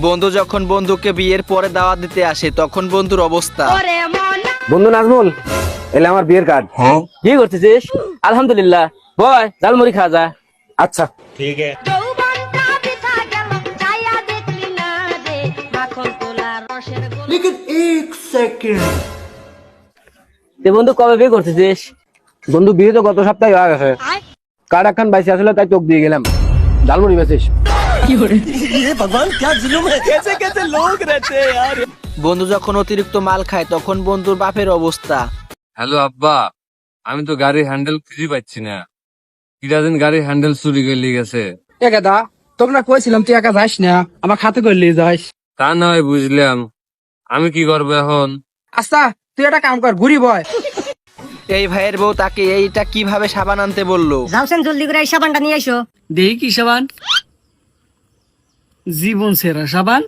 বন্ধু যখন বন্ধুকে বিয়ের পরে দাওয়াত দিতে আসে তখন বন্ধুর অবস্থা। বন্ধু নাজমুল, এলে আমার বিয়ের কার্ড। কি করতেছিস? আলহামদুলিল্লাহ, বয় ঝালমুড়ি খা যা। আচ্ছা ठीक है। তে বন্ধু কবে বিয়ে করতেছিস? বন্ধু, বিয়ে তো গত সপ্তাহে হয়ে গেছে। কার্ড একখান বাইসে আসলে তাই তোকে দিয়ে গেলাম। ডালমুড়ি বেচিস? বন্ধু যখন অতিরিক্ত মাল খায় তখন বন্ধুর বাপের অবস্থা। হ্যালো আব্বা, আমি তো গাড়ির হ্যান্ডেল খুঁজে পাচ্ছি না। কিরাদিন গাড়ির হ্যান্ডেল চুরি করে গেছে। দা তোকে না কইছিলাম তুই একা যাস না, আমার খাতে করে নিয়ে যাস। তা নয় বুঝলাম, আমি কি করবো এখন? আচ্ছা তুই একটা কাম কর, ঘুরি বয়। এই ভাইয়ের বউ তাকে এইটা কিভাবে সাবান আনতে বললো। যাওছেন জলদি করে এই সাবানটা নিয়ে এসো। দেখি কি সাবান? জীবন সেরা সাবান।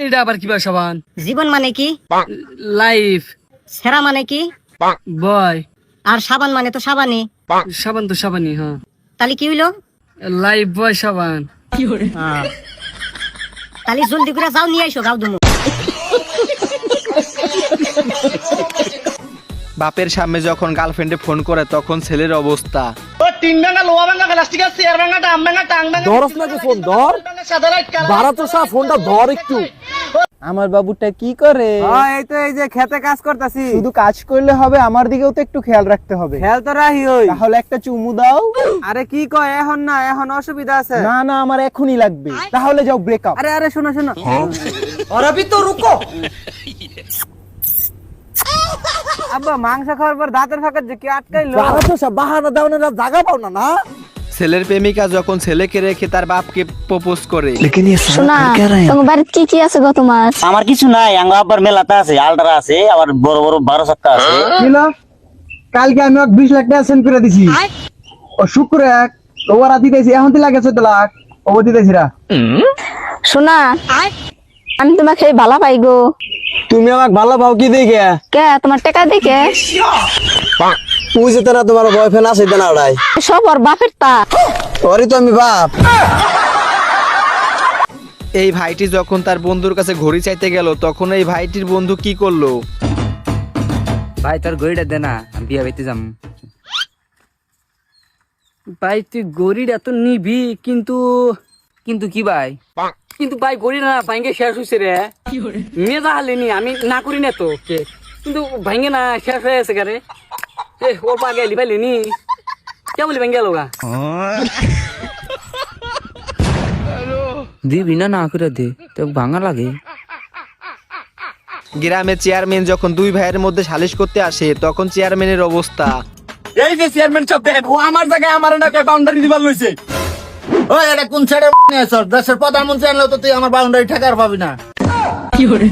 এটা আবার কিবা সাবান? জীবন মানে কি? লাইফ। সেরা মানে কি? বয় আর সাবান মানে তো সাবানই। সাবান তো সাবানই। হ্যাঁ, তাহলে কি হইলো? লাইফ বয় সাবান। তাহলে জলদি করে যাও নিয়ে এসো, গাও দুমু। বাপের সামনে যখন গার্লফ্রেন্ডে ফোন করে তখন ছেলের অবস্থা। ধরস নাকি ফোন? ধর, বাড়া তো সা ফোনটা ধর একটু। আমার বাবুটা কি করে? এই তো এই যে খেতে কাজ করতেছি। শুধু কাজ করলে হবে, আমার দিকেও তো একটু খেয়াল রাখতে হবে। খেয়াল তো রাহি হই। তাহলে একটা চুমু দাও। আরে কি কয়, এখন না, এখন অসুবিধা আছে। না না, আমার এখনই লাগবে। তাহলে যাও ব্রেকআপ। আরে আরে শোনো শোনো, और अभी तो रुको। আব্বা, মাংস খাওয়ার পর দাঁতের ফাঁকা যে কি আটকাইলো? বাড়া তো সব বাহানা দাও না, জায়গা পাও না না। ছেলের প্রেমিকা যখন ছেলেকে রেখে তার বাপকে প্রপোজ করে। শোনা, তোমার বাড়িতে কি কি আছে গো তোমার? আমার কিছু নাই, আঙ্গ আব্বার মেলাটা আছে, আলটারা আছে, আবার বড় বড় 12 চাক্কা আছে। কালকে আমি 20 লাখ টাকা সেন্ড করে দিছি। ও শুক্র এক ওরা দিতেছি, এখন তো লাগে 14 লাখ ও দিতেছি রা। শোনা, আমি তোমাকে ভালো পাই গো। তুমি আমাকে ভালো পাও কি দেখে? কে তোমার টাকা দেখে? তুই যে না তোমার বয়ফ্রেন্ড আছে না ওরাই সব ওর বাপের তা। ওরই তো আমি বাপ। এই ভাইটি যখন তার বন্ধুর কাছে ঘড়ি চাইতে গেল তখন এই ভাইটির বন্ধু কি করলো। ভাই তোর গড়িটা দে না, আমি বিয়া বাইতে যাম। ভাই তুই গড়িটা তো নিবি, কিন্তু কিন্তু কি ভাই? কিন্তু ভাই গড়ি না ভাঙ্গে শেষ হয়েছে রে। মেয়ে যাহালেনি, আমি না করি না তো কে, কিন্তু ভাঙ্গে না শেষ হয়ে আছে গারে। ওর পা গেলি পাইলেনি কে বলি ভাঙ্গে লোগা দিবি না, না করে দে তো ভাঙা লাগে। গ্রামের চেয়ারম্যান যখন দুই ভাইয়ের মধ্যে সালিশ করতে আসে তখন চেয়ারম্যানের অবস্থা। এই যে চেয়ারম্যান সব দেখেন, ও আমার জায়গায় আমার না বাউন্ডারি দিবার লইছে। ওই এটা কোন ছেড়ে নিয়েছ? দেশের প্রধানমন্ত্রী আনলেও তো তুই আমার বাউন্ডারি ঠেকার পাবি না। কি করে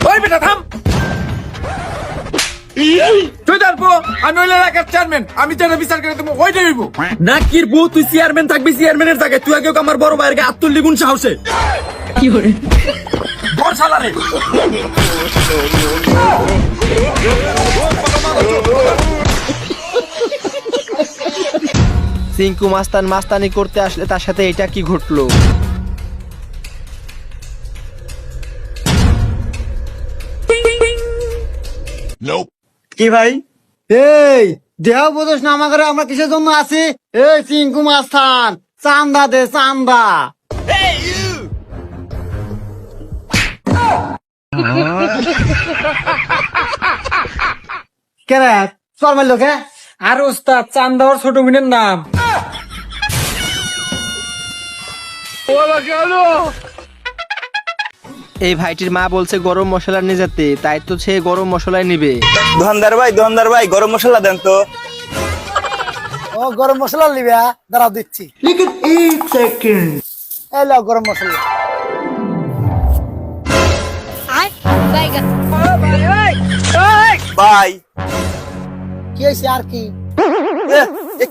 ওই বেটা থাম। তুই দেখবো আমি ওই এলাকার চেয়ারম্যান, আমি যেটা বিচার করে তুমি ওইটাই হইব না। কির বউ তুই চেয়ারম্যান থাকবি, চেয়ারম্যানের জায়গায় তুই আগে আমার বড় ভাইয়ের আত্মুল্লি গুণ সাহসে। কি করে বল শালারে। সিংকু মাস্তান মাস্তানি করতে আসলে তার সাথে এটা কি ঘটলো। কি ভাই? এই দেহ বোঝস না আমাকে, আমরা কিসের জন্য আছি? এই সিংকু মাস্তান, চান্দা দে চান্দা। কেরে চল মারলো কে? আর ওস্তাদ চান্দা ওর ছোট মিনের নাম। এই ভাইটির মা বলছে গরম মশলা নিয়ে যেতে, তাই তো সে গরম মশলাই নিবে। দোকানদার ভাই গরম মশলা দেন তো। ও গরম মশলা নিবে, দাঁড়াও দিচ্ছি। এই লাও গরম মশলা। ভাই কি হয়েছে আর কি?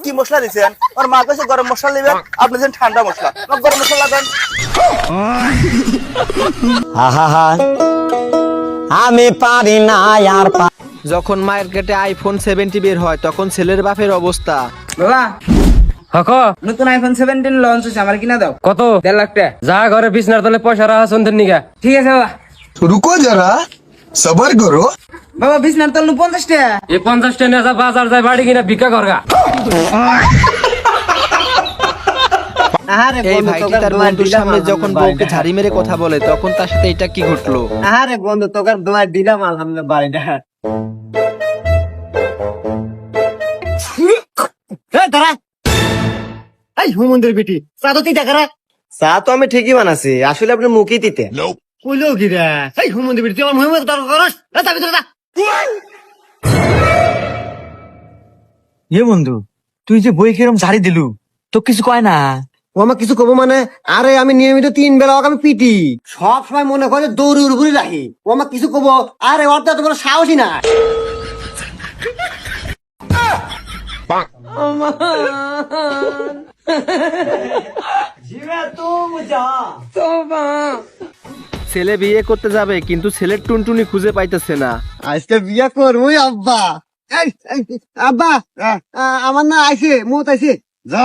কি মশলা দিছেন? আর মা কাছে গরম মশলা নেবেন, আপনি দেন ঠান্ডা মশলা। গরম মশলা দেন। আমি পারি না আর যখন মার্কেটে আইফোন 70 বের হয় তখন ছেলের বাপের অবস্থা। বাবা হক নতুন আইফোন 17 লঞ্চ হচ্ছে, আমার কিনা দাও। কত? 1.5 লাখ টাকা। যা ঘরে বিছনার তলে পয়সা রাখা সন্ধ্যের নিগা। ঠিক আছে বাবা। रुको जरा सबर करो। বাবা বিছনার তল 50 টাকা। এই 50 টাকা নিয়ে যা বাজার যায় বাড়ি কিনা ভিক্ষা করগা। আরে এই বন্ধু, ভাইটি তোকে তার দোয়া বন্ধুর দিলাম, সামনে আলহামদুলিল্লাহ, যখন বউকে ঝাড়ি মেরে কথা বলে তখন তার সাথে এটা কি ঘটলো? আরে বন্ধু তোকে দোয়া দিলাম আলহামদুলিল্লাহ বাড়িটা। এই দাঁড়া, এই হুমন্দের বেটি চা তো তিতা করা। চা তো আমি ঠিকই বানাচ্ছি, আসলে আপনার মুখই দিতে। কইলো কি রে? এই হুমন্দের বেটি তুই আমার মুখে তর্ক করস? এই যাবি তোরা। এ বন্ধু, তুই যে বই কিরম ঝাড়ি দিলু, তো কিছু কয় না? ও আমার কিছু কব মানে? আরে আমি নিয়মিত 3 বেলা ওকে আমি পিটি, সব সময় মনে করে দৌড়ের উপরে রাখি। ও আমার কিছু কব? আরে ওর তো এত বড় সাহসই না। ছেলে বিয়ে করতে যাবে কিন্তু ছেলের টুনটুনি খুঁজে পাইতেছে না। আজকে বিয়া করবই আব্বা। এই, আব্বা, আমার না আইছে মত আইছে। যা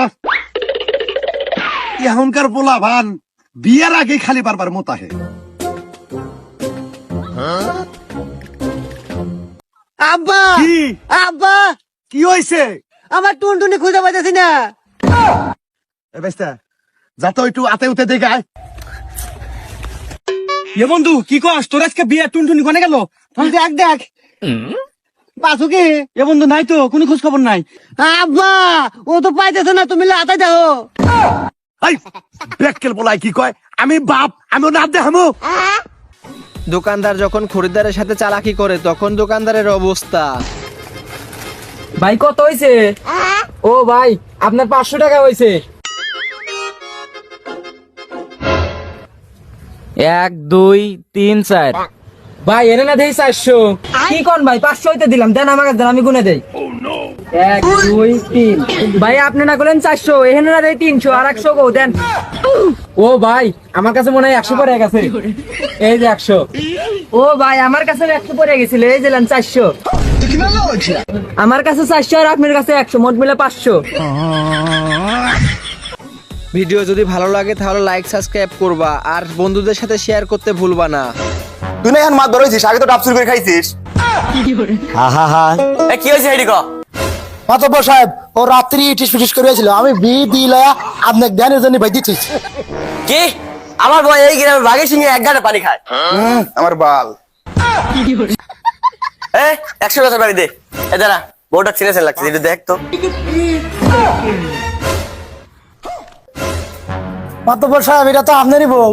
এখনকার পোলা ভান বিয়ের আগে খালি বারবার মত আহে। আব্বা, কি? আব্বা, কি হয়েছে? আমার টুনটুনি খুঁজে পাইতেছি না। এ বেস্তা যা তো একটু আতে উতে দেখায়। এ বন্ধু কি কস, তোর আজকে বিয়ে টুনটুনি কোনে গেল? তুই দেখ দেখ পাশু কি? এ বন্ধু নাই তো, কোনো খোঁজ খবর নাই। আব্বা, ও তো পাইতেছে না, তুমি লাতাই দেখো। এই বেককেল পোলাই কি কয়? আমি বাপ, আমি না দেখামু। দোকানদার যখন খরিদ্দারের সাথে চালাকি করে তখন দোকানদারের অবস্থা। ভাই কত হইছে? ও ভাই আপনার 500 টাকা হইছে। 1 2 3 4। ভাই এনে না দেই 400। কি কোন ভাই 500 হইতে দিলাম, দেন আমাকে দেন, আমি গুনে দেই। 1 2 3। ভাই আপনি না বলেন 400, এখানে না দেই 300 আর 100 গো দেন। ও ভাই আমার কাছে মনে হয় 100 পড়ে গেছে, এই যে 100। ও ভাই আমার কাছে 100 পড়ে গেছিল, এই যে নেন 400। আমার কাছে 400 আর আপনার কাছে 100, মোট মিলে 500। ভিডিও যদি ভালো লাগে তাহলে লাইক সাবস্ক্রাইব করবা আর বন্ধুদের সাথে শেয়ার করতে ভুলবা না। তুই না এখন মাছ ধরেছিস, আগে তো ডাবসুর করে খাইছিস। কি হয়েছে এদিক? মাতব্বর সাহেব, ও রাত্রি ইটিস পিটিস করেছিল, আমি বি দিলা আপনাকে জ্ঞানের জন্য ভাই দিচ্ছি। কি? আমার বয় এই গ্রামে বাঘে সিংহে 1 গাঁটে পানি খায়। আমার বাল। 100 টাকা বাড়ি দে। এ দাঁড়া, বউটা সিরিয়াস লাগছে, এটা দেখ তো। মাতব্বর সাহেব, এটা তো আপনারই বউ।